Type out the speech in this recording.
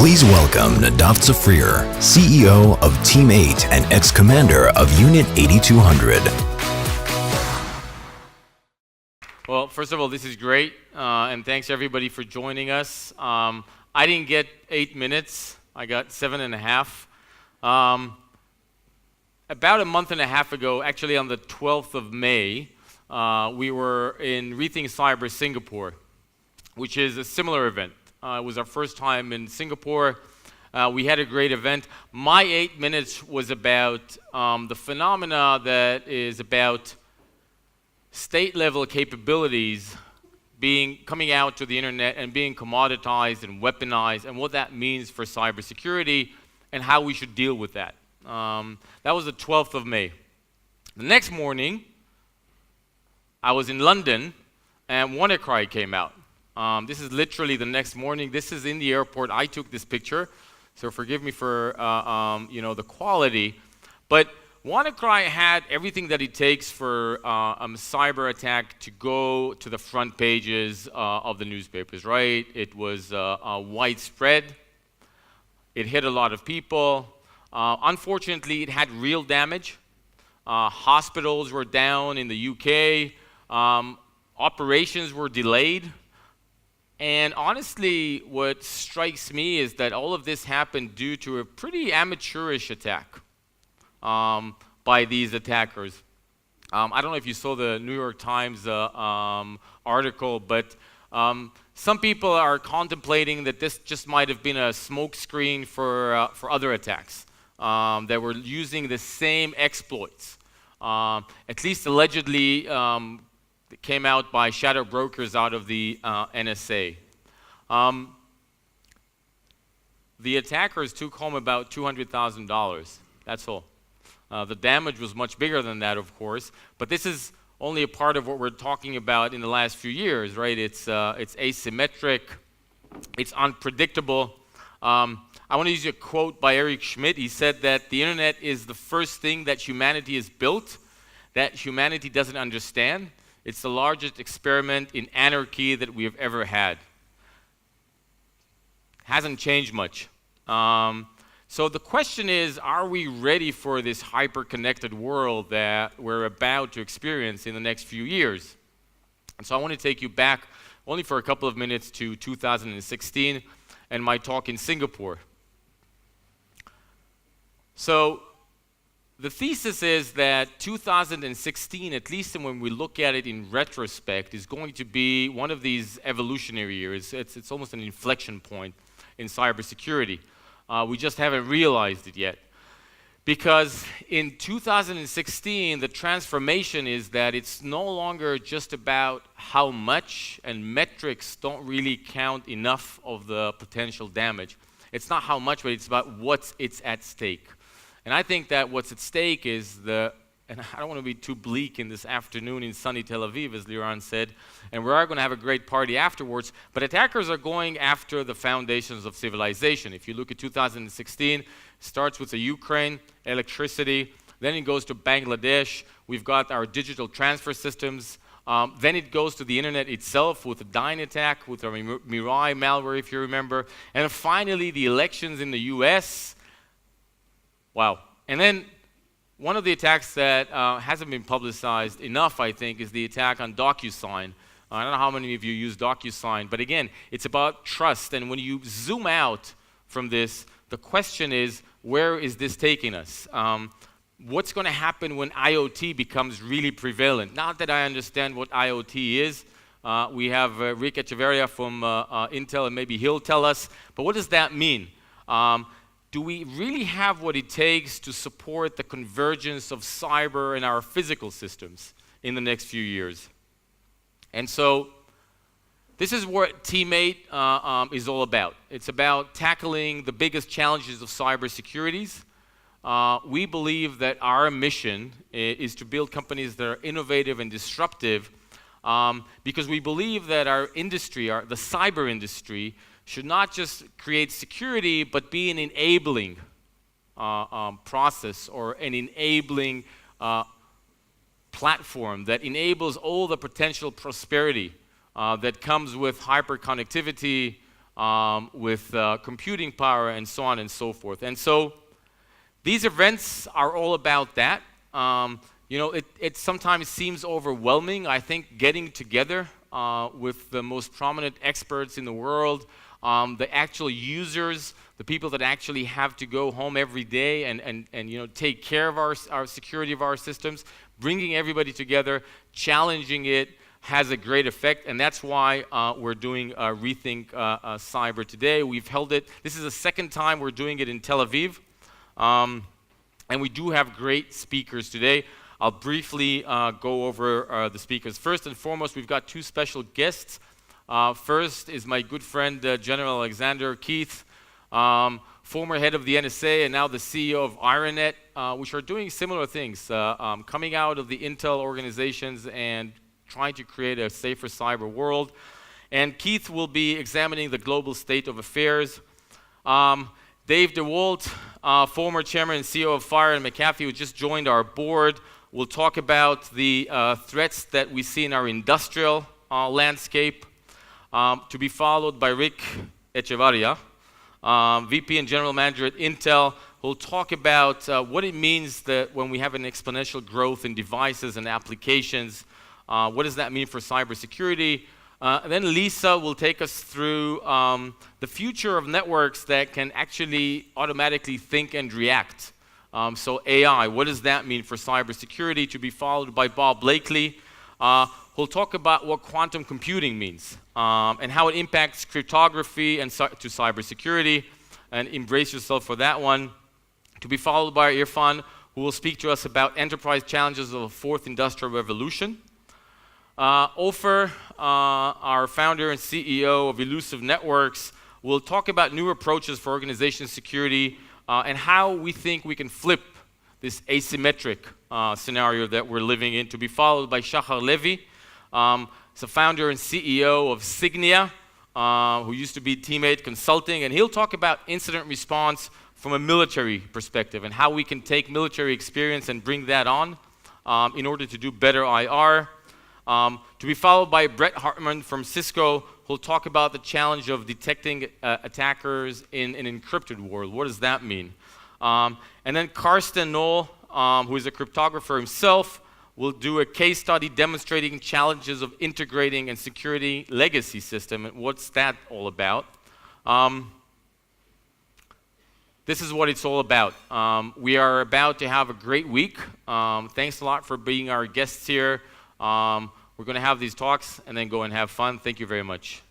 Please welcome Nadav Zafrir, CEO of Team8 and ex-commander of Unit 8200. Well, first of all, this is great, and thanks everybody for joining us. I didn't get 8 minutes, I got 7.5. About a month and a half ago, actually on the 12th of May, we were in Rethink Cyber Singapore, which is a similar event. It was our first time in Singapore. We had a great event. My 8 minutes was about the phenomena that is about state-level capabilities coming out to the internet and being commoditized and weaponized, and what that means for cybersecurity and how we should deal with that. That was the 12th of May. The next morning, I was in London, and WannaCry came out. This is literally the next morning. This is in the airport. I took this picture, so forgive me for the quality. But WannaCry had everything that it takes for a cyber attack to go to the front pages of the newspapers, right? It was widespread. It hit a lot of people. Unfortunately, it had real damage. Hospitals were down in the UK. Operations were delayed. And honestly, what strikes me is that all of this happened due to a pretty amateurish attack by these attackers. I don't know if you saw the New York Times article, but some people are contemplating that this just might have been a smokescreen for other attacks that were using the same exploits. At least allegedly, it came out by shadow brokers out of the NSA. The attackers took home about $200,000. That's all. The damage was much bigger than that, of course, but this is only a part of what we're talking about in the last few years, right? It's asymmetric, it's unpredictable. I want to use a quote by Eric Schmidt. He said that the internet is the first thing that humanity has built that humanity doesn't understand. It's the largest experiment in anarchy that we have ever had. Hasn't changed much. So the question is, are we ready for this hyper-connected world that we're about to experience in the next few years? And so I want to take you back only for a couple of minutes to 2016 and my talk in Singapore. So the thesis is that 2016, at least when we look at it in retrospect, is going to be one of these evolutionary years. It's almost an inflection point in cybersecurity. We just haven't realized it yet. Because in 2016, the transformation is that it's no longer just about how much, and metrics don't really count enough of the potential damage. It's not how much, but it's about what's at stake. And I think that what's at stake is and I don't want to be too bleak in this afternoon in sunny Tel Aviv, as Liran said, and we are going to have a great party afterwards, but attackers are going after the foundations of civilization. If you look at 2016, it starts with the Ukraine, electricity, then it goes to Bangladesh, we've got our digital transfer systems, then it goes to the internet itself with the Dyn attack, with our Mirai malware, if you remember, and finally the elections in the US. Wow. And then one of the attacks that hasn't been publicized enough, I think, is the attack on DocuSign. I don't know how many of you use DocuSign, but again, it's about trust. And when you zoom out from this, the question is, where is this taking us? What's going to happen when IoT becomes really prevalent? Not that I understand what IoT is. We have Rick Echeverria from Intel, and maybe he'll tell us. But what does that mean? Do we really have what it takes to support the convergence of cyber and our physical systems in the next few years? And so this is what Team8 is all about. It's about tackling the biggest challenges of cybersecurity. We believe that our mission is to build companies that are innovative and disruptive because we believe that our industry, the cyber industry, should not just create security, but be an enabling process or an enabling platform that enables all the potential prosperity that comes with hyperconnectivity, with computing power, and so on and so forth. And so these events are all about that. It sometimes seems overwhelming. I think getting together with the most prominent experts in the world, the actual users, the people that actually have to go home every day and take care of our security of our systems, bringing everybody together, challenging it, has a great effect, and that's why we're doing Rethink Cyber today. We've held it. This is the second time we're doing it in Tel Aviv, and we do have great speakers today. I'll briefly go over the speakers. First and foremost, we've got two special guests. First is my good friend, General Alexander Keith, former head of the NSA and now the CEO of IronNet, which are doing similar things, coming out of the Intel organizations and trying to create a safer cyber world. And Keith will be examining the global state of affairs. Dave DeWalt, former chairman and CEO of Fire and McAfee, who just joined our board, will talk about the threats that we see in our industrial landscape, to be followed by Rick Echevarria, VP and General Manager at Intel, who will talk about what it means that when we have an exponential growth in devices and applications, what does that mean for cybersecurity? Then Lisa will take us through the future of networks that can actually automatically think and react. So AI, what does that mean for cybersecurity? To be followed by Bob Blakely, who'll talk about what quantum computing means and how it impacts cryptography and to cybersecurity, and embrace yourself for that one. To be followed by Irfan, who will speak to us about enterprise challenges of a fourth industrial revolution. Ofer, our founder and CEO of Elusive Networks, will talk about new approaches for organization security and how we think we can flip this asymmetric scenario that we're living in, to be followed by Shachar Levi, the founder and CEO of Signia, who used to be Team8 Consulting, and he'll talk about incident response from a military perspective and how we can take military experience and bring that on in order to do better IR. To be followed by Brett Hartman from Cisco, who'll talk about the challenge of detecting attackers in an encrypted world. What does that mean? And then Karsten Knoll, who is a cryptographer himself, will do a case study demonstrating challenges of integrating and security legacy system, and what's that all about. This is what it's all about. We are about to have a great week. Thanks a lot for being our guests here. We're going to have these talks and then go and have fun. Thank you very much.